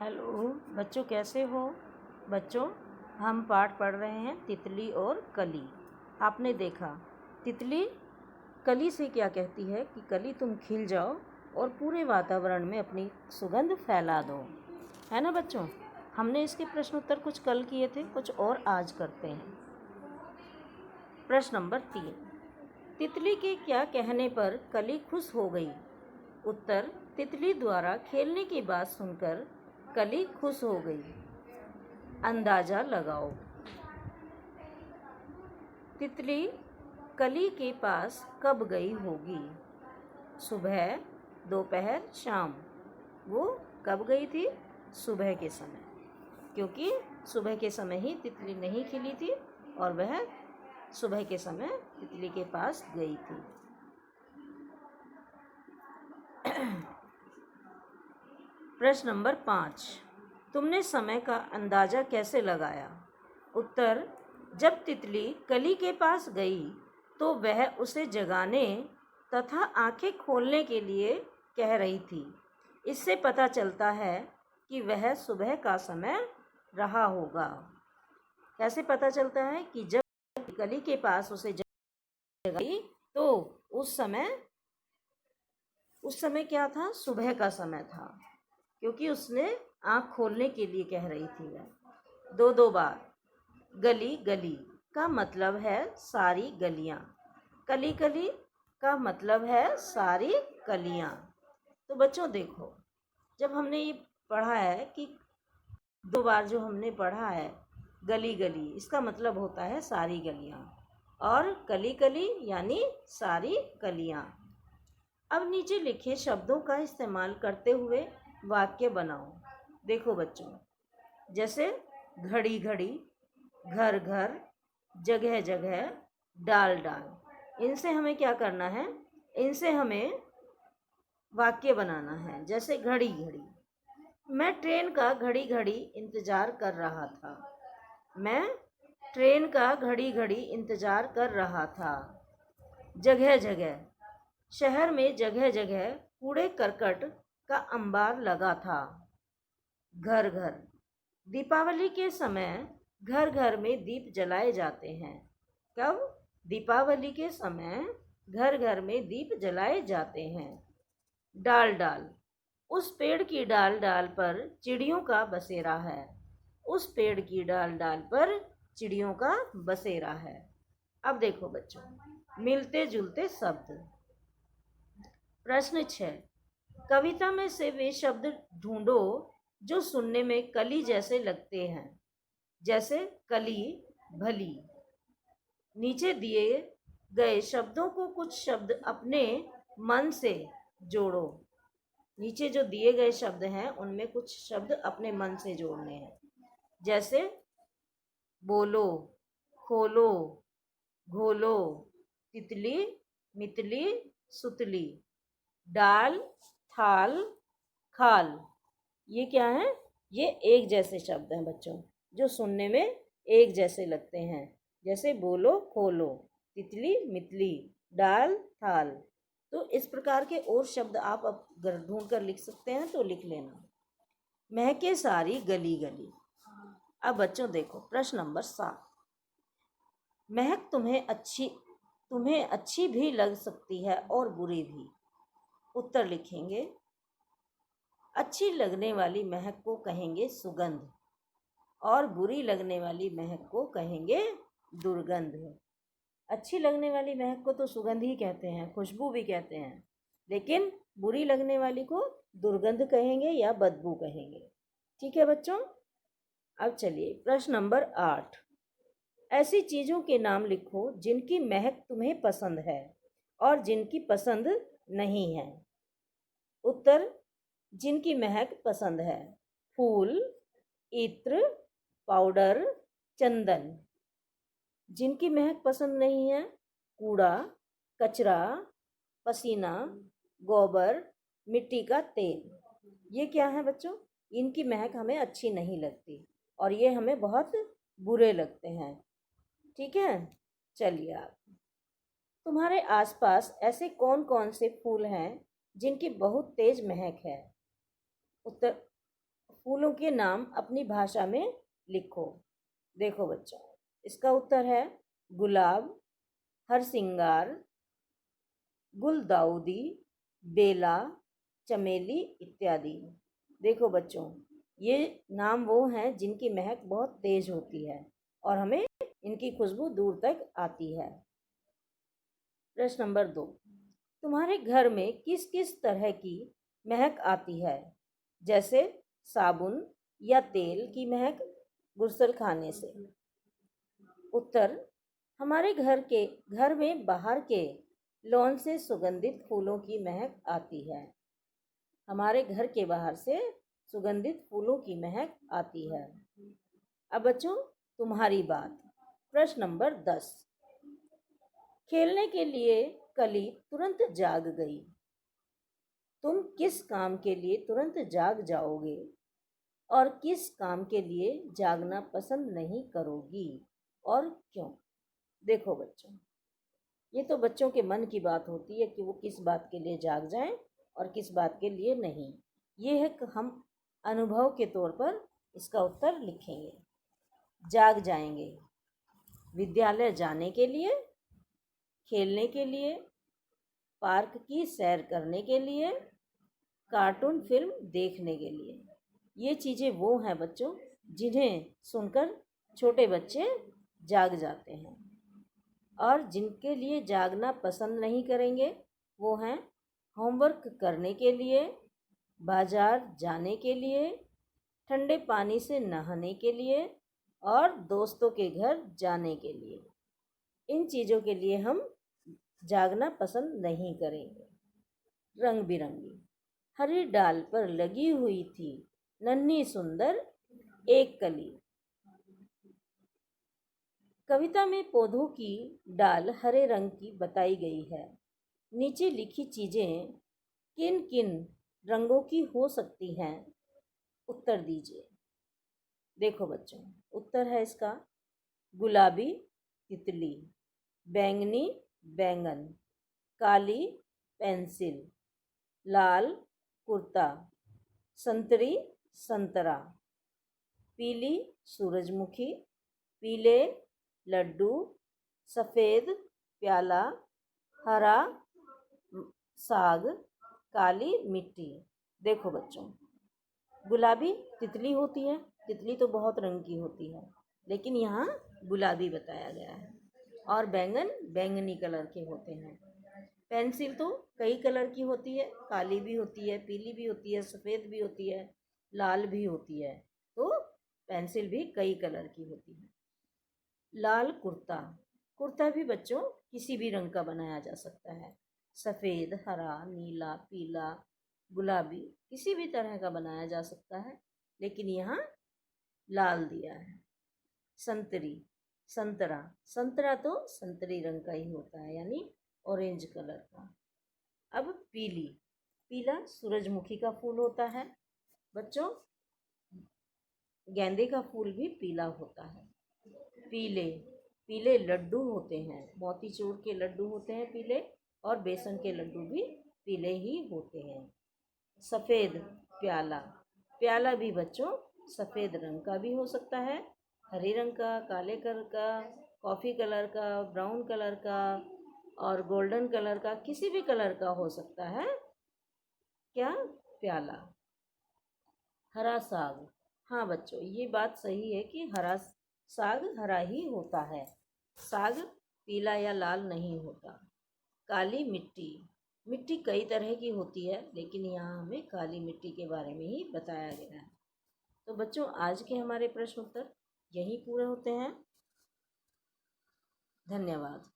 Hello बच्चों, कैसे हो बच्चों। हम पाठ पढ़ रहे हैं तितली और कली। आपने देखा तितली कली से क्या कहती है कि कली तुम खिल जाओ और पूरे वातावरण में अपनी सुगंध फैला दो, है ना बच्चों। हमने इसके प्रश्न उत्तर कुछ कल किए थे, कुछ और आज करते हैं। प्रश्न नंबर 3, तितली के क्या कहने पर कली खुश हो गई। उत्तर, तितली द्वारा खेलने की बात सुनकर कली खुश हो गई। अंदाजा लगाओ। तितली कली के पास कब गई होगी। सुबह, दोपहर, शाम। वो कब गई थी? सुबह के समय, क्योंकि सुबह के समय ही तितली नहीं खिली थी और वह सुबह के समय तितली के पास गई थी। प्रश्न नंबर 5, तुमने समय का अंदाजा कैसे लगाया। उत्तर, जब तितली कली के पास गई तो वह उसे जगाने तथा आंखें खोलने के लिए कह रही थी। इससे पता चलता है कि वह सुबह का समय रहा होगा। कैसे पता चलता है कि जब कली के पास उसे जगाई तो उस समय क्या था? सुबह का समय था, क्योंकि उसने आँख खोलने के लिए कह रही थी। वह दो बार गली गली का मतलब है सारी गलियाँ। कली कली का मतलब है सारी कलियाँ। तो बच्चों देखो, जब हमने ये पढ़ा है कि 2 बार जो हमने पढ़ा है गली गली, इसका मतलब होता है सारी गलियाँ, और कली कली यानी सारी कलियाँ। अब नीचे लिखे शब्दों का इस्तेमाल करते हुए वाक्य बनाओ। देखो बच्चों, जैसे घड़ी घड़ी, घर घर, जगह जगह, डाल डाल। इनसे हमें क्या करना है? इनसे हमें वाक्य बनाना है। जैसे घड़ी घड़ी, मैं ट्रेन का घड़ी घड़ी इंतज़ार कर रहा था। मैं ट्रेन का घड़ी घड़ी इंतज़ार कर रहा था। जगह जगह, शहर में जगह जगह कूड़े करकट का अंबार लगा था। घर घर, दीपावली के समय घर घर में दीप जलाए जाते हैं। कब? दीपावली के समय घर घर में दीप जलाए जाते हैं। डाल डाल, उस पेड़ की डाल डाल पर चिड़ियों का बसेरा है। उस पेड़ की डाल डाल पर चिड़ियों का बसेरा है। अब देखो बच्चों, मिलते जुलते शब्द। प्रश्न 6, कविता में से वे शब्द ढूंढो जो सुनने में कली जैसे लगते हैं। जैसे कली, भली। नीचे दिए गए शब्दों को कुछ शब्द अपने मन से जोड़ो। नीचे जो दिए गए शब्द हैं उनमें कुछ शब्द अपने मन से जोड़ने हैं। जैसे बोलो, खोलो, घोलो, तितली, मितली, सुतली। डाल, थाल, खाल। ये क्या है? ये एक जैसे शब्द हैं बच्चों, जो सुनने में एक जैसे लगते हैं। जैसे बोलो, खोलो, तितली, मितली, डाल, थाल। तो इस प्रकार के और शब्द आप अगर ढूंढ कर लिख सकते हैं तो लिख लेना। महके सारी गली गली। अब बच्चों देखो प्रश्न नंबर 7, महक तुम्हें अच्छी भी लग सकती है और बुरी भी। उत्तर लिखेंगे। अच्छी लगने वाली महक को कहेंगे सुगंध और बुरी लगने वाली महक को कहेंगे दुर्गंध। अच्छी लगने वाली महक को तो सुगंध ही कहते हैं, खुशबू भी कहते हैं, लेकिन बुरी लगने वाली को दुर्गंध कहेंगे या बदबू कहेंगे। ठीक है बच्चों। अब चलिए प्रश्न नंबर 8, ऐसी चीज़ों के नाम लिखो जिनकी महक तुम्हें पसंद है और जिनकी पसंद नहीं है। उत्तर, जिनकी महक पसंद है। फूल, इत्र, पाउडर, चंदन। जिनकी महक पसंद नहीं है। कूड़ा, कचरा, पसीना, गोबर, मिट्टी का तेल। ये क्या है बच्चों? इनकी महक हमें अच्छी नहीं लगती और ये हमें बहुत बुरे लगते हैं। ठीक है। चलिए, आप तुम्हारे आसपास ऐसे कौन कौन से फूल हैं जिनकी बहुत तेज महक है। उत्तर, फूलों के नाम अपनी भाषा में लिखो। देखो बच्चों, इसका उत्तर है गुलाब, हरसिंगार, गुलदाउदी, बेला, चमेली इत्यादि। देखो बच्चों, ये नाम वो हैं जिनकी महक बहुत तेज होती है और हमें इनकी खुशबू दूर तक आती है। प्रश्न नंबर 2, तुम्हारे घर में किस किस तरह की महक आती है? जैसे साबुन या तेल की महक गुसल खाने से। उत्तर, हमारे घर में बाहर के लॉन से सुगंधित फूलों की महक आती है। हमारे घर के बाहर से सुगंधित फूलों की महक आती है। अब बच्चों, तुम्हारी बात। प्रश्न नंबर 10, खेलने के लिए कली तुरंत जाग गई। तुम किस काम के लिए तुरंत जाग जाओगे और किस काम के लिए जागना पसंद नहीं करोगी और क्यों? देखो बच्चों, ये तो बच्चों के मन की बात होती है कि वो किस बात के लिए जाग जाएं और किस बात के लिए नहीं। ये है कि हम अनुभव के तौर पर इसका उत्तर लिखेंगे। जाग जाएंगे विद्यालय जाने के लिए, खेलने के लिए, पार्क की सैर करने के लिए, कार्टून फिल्म देखने के लिए। ये चीज़ें वो हैं बच्चों जिन्हें सुनकर छोटे बच्चे जाग जाते हैं। और जिनके लिए जागना पसंद नहीं करेंगे वो हैं होमवर्क करने के लिए, बाजार जाने के लिए, ठंडे पानी से नहाने के लिए और दोस्तों के घर जाने के लिए। इन चीज़ों के लिए हम जागना पसंद नहीं करेंगे। रंग बिरंगी हरी डाल पर लगी हुई थी नन्ही सुंदर एक कली। कविता में पौधों की डाल हरे रंग की बताई गई है। नीचे लिखी चीजें किन किन रंगों की हो सकती हैं? उत्तर दीजिए। देखो बच्चों, उत्तर है इसका गुलाबी तितली, बैंगनी बैंगन, काली पेंसिल, लाल कुर्ता, संतरी संतरा, पीली सूरजमुखी, पीले लड्डू, सफ़ेद प्याला, हरा साग, काली मिट्टी। देखो बच्चों, गुलाबी तितली होती है। तितली तो बहुत रंग की होती है, लेकिन यहाँ गुलाबी बताया गया है। और बैंगन बैंगनी कलर के होते हैं। पेंसिल तो कई कलर की होती है, काली भी होती है, पीली भी होती है, सफ़ेद भी होती है, लाल भी होती है। तो पेंसिल भी कई कलर की होती है। लाल कुर्ता, कुर्ता भी बच्चों किसी भी रंग का बनाया जा सकता है। सफ़ेद, हरा, नीला, पीला, गुलाबी किसी भी तरह का बनाया जा सकता है, लेकिन यहाँ लाल दिया है। संतरी संतरा, संतरा तो संतरी रंग का ही होता है, यानी ऑरेंज कलर का। अब पीली, पीला सूरजमुखी का फूल होता है। बच्चों, गेंदे का फूल भी पीला होता है। पीले, पीले लड्डू होते हैं, मोतीचूर के लड्डू होते हैं पीले, और बेसन के लड्डू भी पीले ही होते हैं। सफ़ेद प्याला, प्याला भी बच्चों सफ़ेद रंग का भी हो सकता है, हरे रंग का, काले कलर का, कॉफ़ी कलर का, ब्राउन कलर का और गोल्डन कलर का, किसी भी कलर का हो सकता है। क्या? प्याला। हरा साग, हाँ बच्चों, ये बात सही है कि हरा साग हरा ही होता है, साग पीला या लाल नहीं होता। काली मिट्टी, मिट्टी कई तरह की होती है, लेकिन यहाँ हमें काली मिट्टी के बारे में ही बताया गया है। तो बच्चों, आज के हमारे प्रश्न उत्तर यहीं पूरे होते हैं। धन्यवाद।